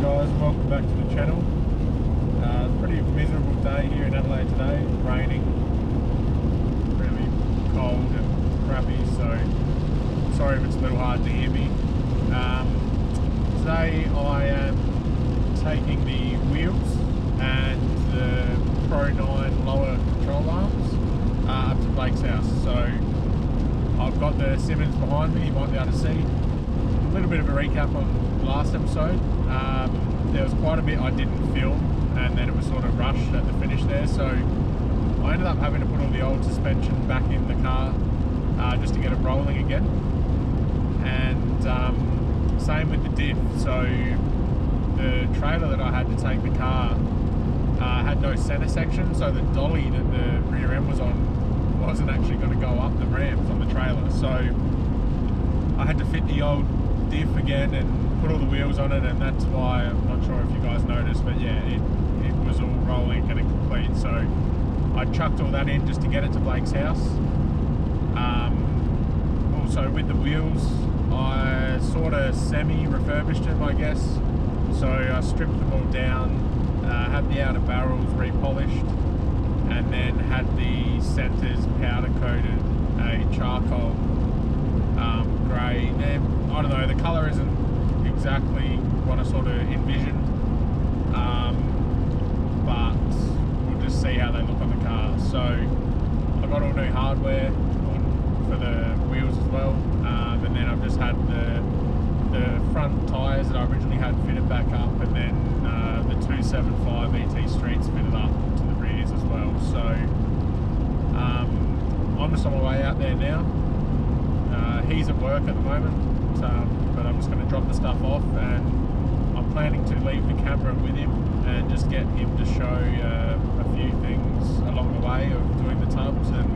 guys, welcome back to the channel. Pretty miserable day here in Adelaide today. It's raining, really cold and crappy, so sorry if it's a little hard to hear me. Today I am taking the wheels and the Pro 9 lower control arms up to Blake's house. So I've got the Simmons behind me, you might be able to see. A little bit of a recap on last episode. There was quite a bit I didn't film, and then it was sort of rushed at the finish there, so I ended up having to put all the old suspension back in the car just to get it rolling again. And same with the diff. So the trailer that I had to take the car had no center section, so the dolly that the rear end was on wasn't actually going to go up the ramps on the trailer, so I had to fit the old diff again and put all the wheels on it, and that's why, I'm not sure if you guys noticed, but yeah, it was all rolling and complete. So I chucked all that in just to get it to Blake's house. Also with the wheels, I sort of semi-refurbished them, I guess. So I stripped them all down, had the outer barrels repolished, and then had the centers powder coated a charcoal grey. I don't know, the colour isn't exactly what I sort of envisioned, but we'll just see how they look on the car. So I got all new hardware for the wheels as well, and then I've just had the front tyres that I originally had fitted back up, and then the 275 ET Streets fitted up to the rears as well. So I'm just on my way out there now. He's at work at the moment, but I'm just going to drop the stuff off, and I'm planning to leave the camera with him and just get him to show a few things along the way of doing the tubs, and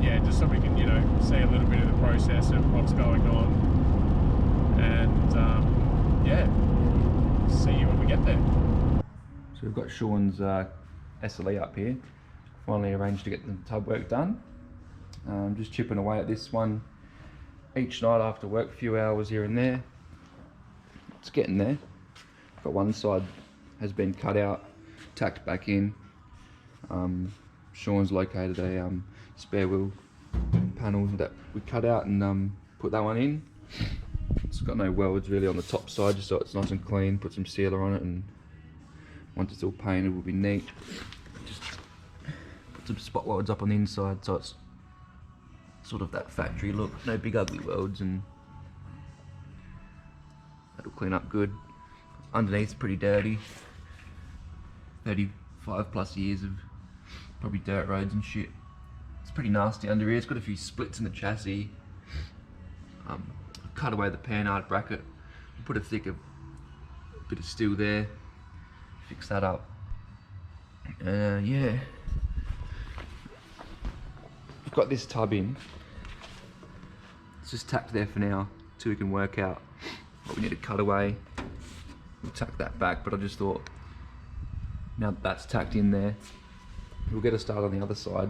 yeah, just so we can, you know, see a little bit of the process of what's going on, and yeah, see you when we get there. So we've got Sean's SLE up here. Finally arranged to get the tub work done. Just chipping away at this one each night after work, a few hours here and there. It's getting there. Got one side has been cut out, tacked back in. Sean's located a spare wheel panel that we cut out and put that one in. It's got no welds really on the top side, just so it's nice and clean. Put some sealer on it, and once it's all painted, it will be neat. Just put some spot welds up on the inside, so it's sort of that factory look, no big ugly welds, and that'll clean up good. Underneath's pretty dirty, 35 plus years of probably dirt roads and shit. It's pretty nasty under here. It's got a few splits in the chassis. Cut away the panhard bracket, put a thicker bit of steel there, fix that up. Yeah, we've got this tub in. It's just tacked there for now till we can work out what we need to cut away. We'll tack that back, but I just thought, now that that's tacked in there, we'll get a start on the other side,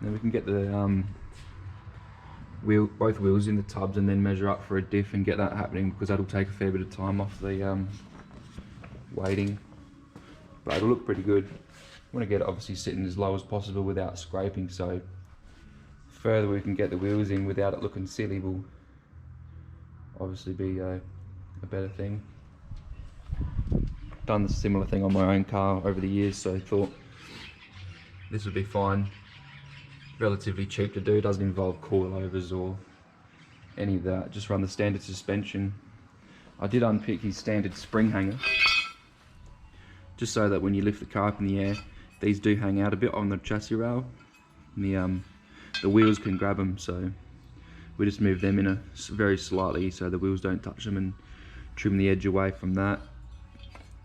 then we can get the both wheels in the tubs and then measure up for a diff and get that happening, because that'll take a fair bit of time off the waiting, but it'll look pretty good. I want to get it obviously sitting as low as possible without scraping, so further we can get the wheels in without it looking silly will obviously be a better thing. Done the similar thing on my own car over the years, so I thought this would be fine. Relatively cheap to do, doesn't involve coilovers or any of that, just run the standard suspension. I did unpick his standard spring hanger, just so that when you lift the car up in the air, these do hang out a bit on the chassis rail, and the wheels can grab them, so we just move them in very slightly so the wheels don't touch them, and trim the edge away from that,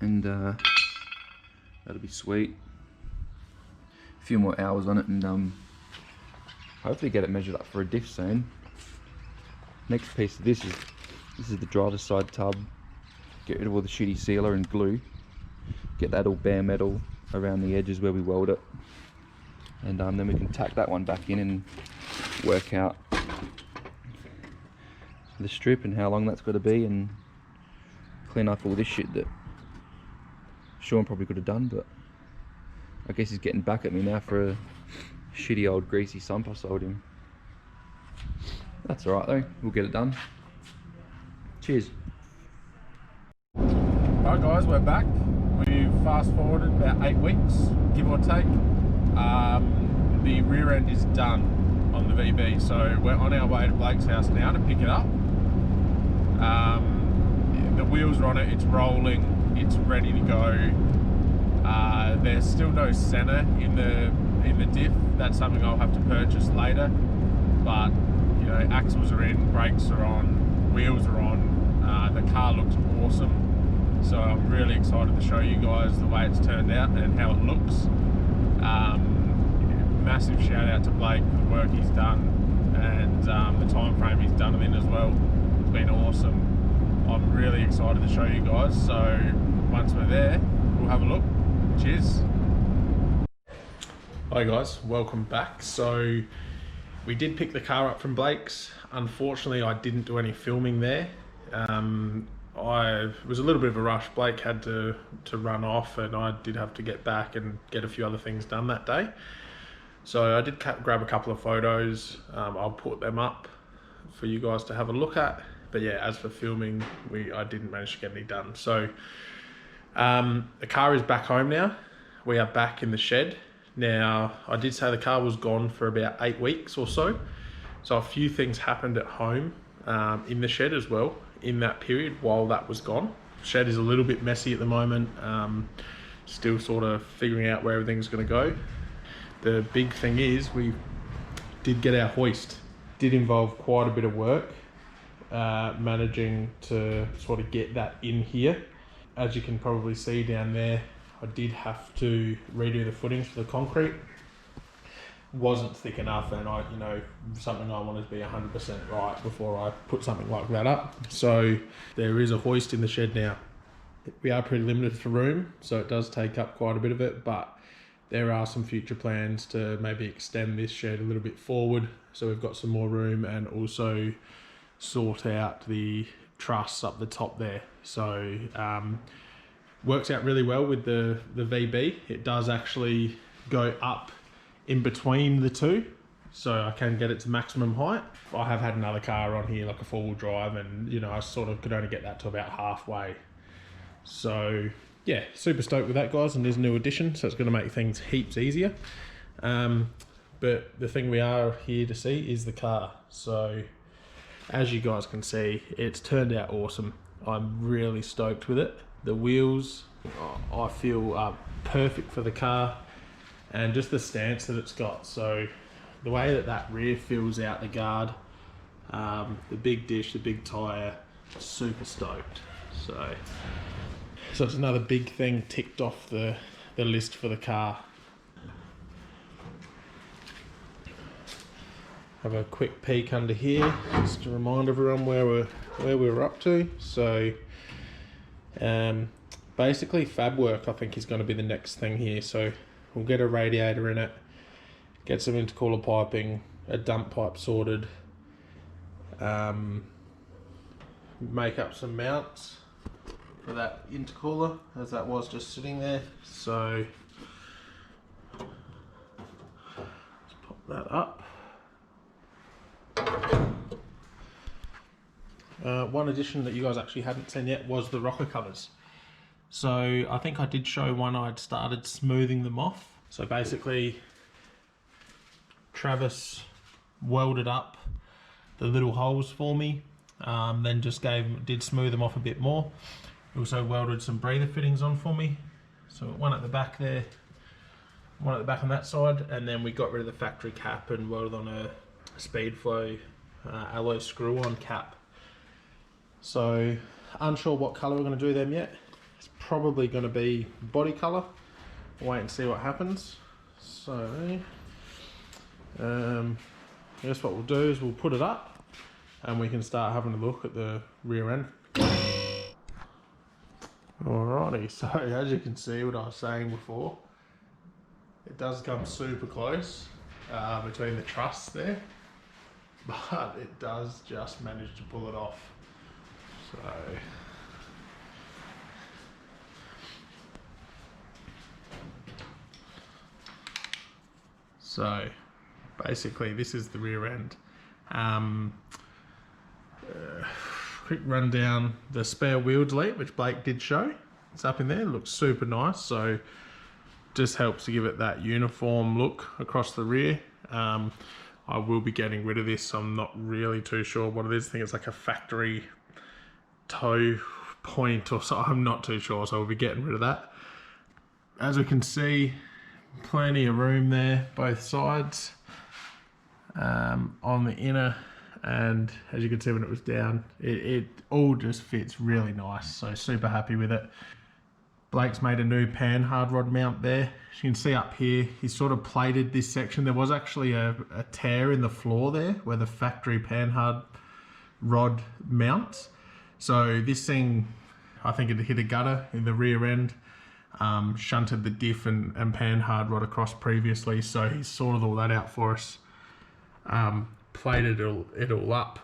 and that'll be sweet. A few more hours on it, and hopefully get it measured up for a diff soon. Next piece of this is the driver's side tub. Get rid of all the shitty sealer and glue, get that all bare metal around the edges where we weld it, and then we can tack that one back in and work out the strip and how long that's got to be, and clean up all this shit that Sean probably could have done, but I guess he's getting back at me now for a shitty old greasy sump I sold him. That's alright though, we'll get it done. Cheers. Right guys, we're back. We've fast forwarded about 8 weeks, give or take. The rear end is done on the VB, so we're on our way to Blake's house now to pick it up. The wheels are on it, it's rolling, it's ready to go. There's still no center in the diff. That's something I'll have to purchase later. But you know, axles are in, brakes are on, wheels are on. The car looks awesome. So I'm really excited to show you guys the way it's turned out and how it looks. Massive shout out to Blake for the work he's done and the time frame he's done it in as well. It's been awesome. I'm really excited to show you guys. So once we're there, we'll have a look. Cheers. Hi guys, welcome back. So we did pick the car up from Blake's. Unfortunately, I didn't do any filming there. It was a little bit of a rush. Blake had to run off and I did have to get back and get a few other things done that day. So I did grab a couple of photos. I'll put them up for you guys to have a look at. But yeah, as for filming, I didn't manage to get any done. So the car is back home now. We are back in the shed. Now, I did say the car was gone for about 8 weeks or so. So a few things happened at home in the shed as well in that period while that was gone. Shed is a little bit messy at the moment. Still sort of figuring out where everything's going to go. The big thing is we did get our hoist. Did involve quite a bit of work managing to sort of get that in here. As you can probably see down there, I did have to redo the footings for the concrete. Wasn't thick enough, and something I wanted to be 100% right before I put something like that up. So there is a hoist in the shed now. We are pretty limited for room, so it does take up quite a bit of it, but there are some future plans to maybe extend this shed a little bit forward, so we've got some more room, and also sort out the truss up the top there. So works out really well with the VB. It does actually go up in between the two, so I can get it to maximum height. I have had another car on here, like a four-wheel drive, and I sort of could only get that to about halfway. So yeah, super stoked with that, guys, and there's a new addition, so it's going to make things heaps easier. But the thing we are here to see is the car. So as you guys can see, it's turned out awesome. I'm really stoked with it. The wheels, I feel, are perfect for the car, and just the stance that it's got. So the way that rear fills out the guard, the big dish, the big tyre, super stoked. So it's another big thing ticked off the list for the car. Have a quick peek under here, just to remind everyone where we're up to. So basically fab work, I think, is going to be the next thing here. So we'll get a radiator in it, get some intercooler piping, a dump pipe sorted, make up some mounts for that intercooler, as that was just sitting there. So let's pop that up. One addition that you guys actually hadn't seen yet was the rocker covers. So I think I did show one, I'd started smoothing them off. So basically Travis welded up the little holes for me, then just did smooth them off a bit more. Also welded some breather fittings on for me. So one at the back there, one at the back on that side, and then we got rid of the factory cap and welded on a Speedflow alloy screw-on cap. So unsure what colour we're going to do them yet. It's probably going to be body colour. Wait and see what happens. So I guess what we'll do is we'll put it up and we can start having a look at the rear end. Alrighty, so as you can see, what I was saying before, it does come super close between the truss there, but it does just manage to pull it off. So So basically this is the rear end. Quick rundown, the spare wheel delete, which Blake did show. It's up in there, it looks super nice. So just helps to give it that uniform look across the rear. I will be getting rid of this. I'm not really too sure what it is. I think it's like a factory toe point or so. I'm not too sure, so we'll be getting rid of that. As we can see, plenty of room there, both sides, on the inner, and as you can see when it was down, it all just fits really nice. So super happy with it. Blake's made a new pan hard rod mount there. As you can see up here, he's sort of plated this section. There was actually a tear in the floor there where the factory pan hard rod mounts. So this thing, I think it hit a gutter in the rear end, shunted the diff and pan hard rod across previously. So he's sorted all that out for us. Plated it all up,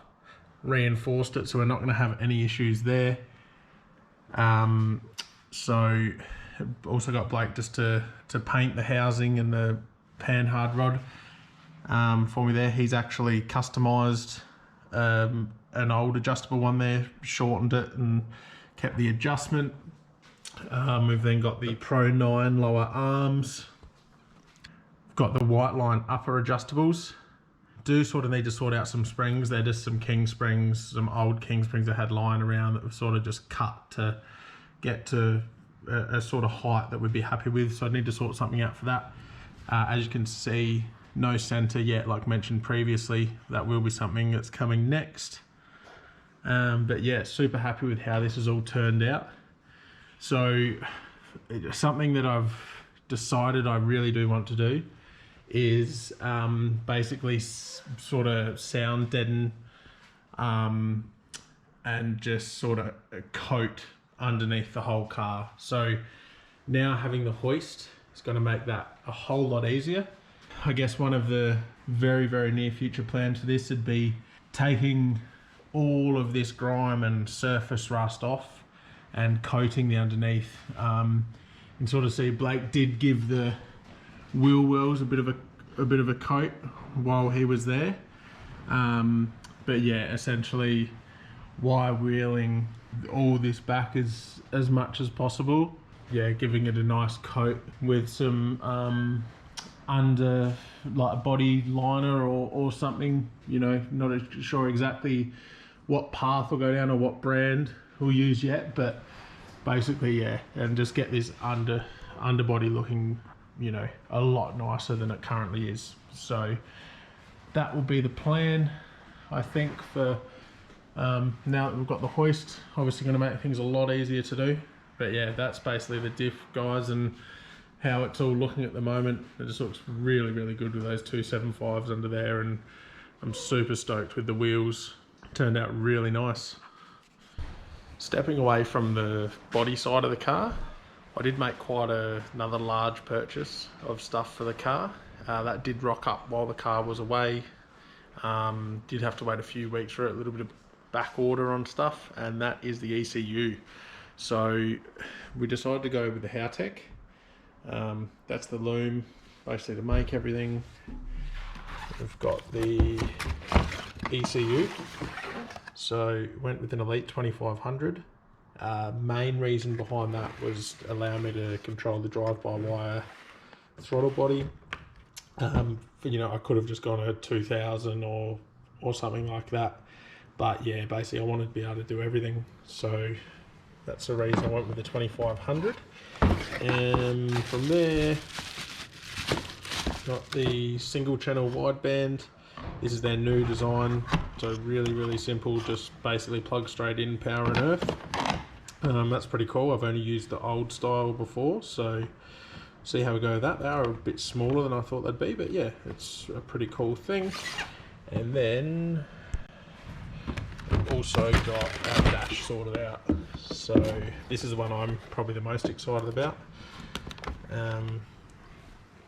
reinforced it, so we're not going to have any issues there. So also got Blake just to paint the housing and the pan hard rod for me there. He's actually customized an old adjustable one there, shortened it and kept the adjustment. We've then got the Pro 9 lower arms. We've got the white line upper adjustables. Do sort of need to sort out some springs. They're just some king springs, some old king springs that had lying around that were sort of just cut to get to a sort of height that we'd be happy with. So I need to sort something out for that. As you can see, no center yet, like mentioned previously. That will be something that's coming next. But yeah, super happy with how this has all turned out. So something that I've decided I really do want to do is basically sort of sound deaden and just sort of coat underneath the whole car. So now having the hoist is going to make that a whole lot easier. I guess one of the very near future plans for this would be taking all of this grime and surface rust off and coating the underneath. And sort of see Blake did give the wheel wells a bit of a coat while he was there. But yeah, essentially wire wheeling all this back as much as possible. Yeah, giving it a nice coat with some under like a body liner or something, you know, not sure exactly what path we'll go down or what brand we'll use yet, but basically yeah, and just get this underbody looking, you know, a lot nicer than it currently is. So that will be the plan, I think, for now that we've got the hoist. Obviously going to make things a lot easier to do, but yeah, that's basically the diff, guys, and how it's all looking at the moment. It just looks really good with those 275s under there, and I'm super stoked with the wheels. Turned out really nice. Stepping away from the body side of the car, I did make quite another large purchase of stuff for the car. That did rock up while the car was away. Did have to wait a few weeks for it, a little bit of back order on stuff, and that is the ECU. So we decided to go with the Howtech. That's the loom, basically, to make everything. We've got the ECU. So went with an Elite 2500. Main reason behind that was allow me to control the drive-by-wire throttle body. You know, I could have just gone a 2000 or something like that, but yeah, basically I wanted to be able to do everything, so that's the reason I went with the 2500. And from there, got the single channel wideband. This is their new design, so really simple, just basically plug straight in, power and earth. That's pretty cool. I've only used the old style before, so see how we go with that. They are a bit smaller than I thought they'd be, but yeah, it's a pretty cool thing. And then we've also got our dash sorted out. So this is the one I'm probably the most excited about.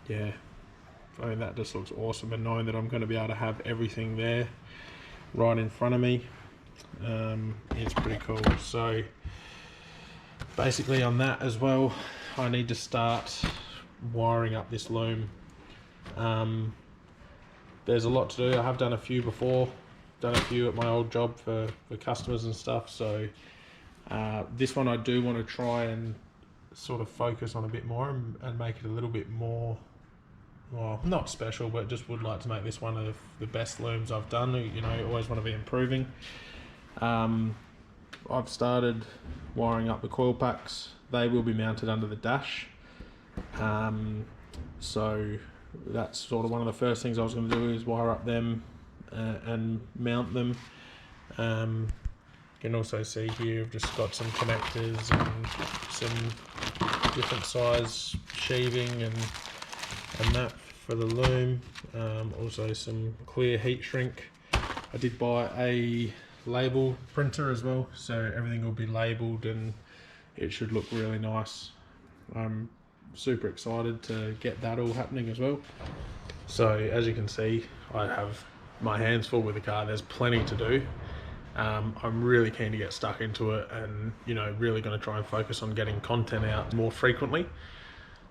Yeah, I mean, that just looks awesome, and knowing that I'm going to be able to have everything there right in front of me, it's pretty cool. So basically on that as well, I need to start wiring up this loom. There's a lot to do. I have done a few before, done a few at my old job for customers and stuff, so this one I do want to try and sort of focus on a bit more and make it a little bit more, well, not special, but just would like to make this one of the best looms I've done. You know, you always want to be improving. I've started wiring up the coil packs. They will be mounted under the dash. So that's sort of one of the first things I was going to do, is wire up them and mount them. You can also see here I've just got some connectors and some different size sheathing and that for the loom. Also some clear heat shrink. I did buy a label printer as well, so everything will be labelled and it should look really nice. I'm super excited to get that all happening as well. So as you can see, I have my hands full with the car. There's plenty to do. I'm really keen to get stuck into it, and you know, really going to try and focus on getting content out more frequently.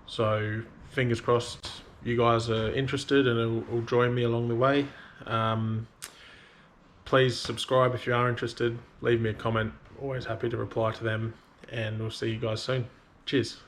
So fingers crossed you guys are interested and will join me along the way. Please subscribe if you are interested, leave me a comment, always happy to reply to them, and we'll see you guys soon. Cheers.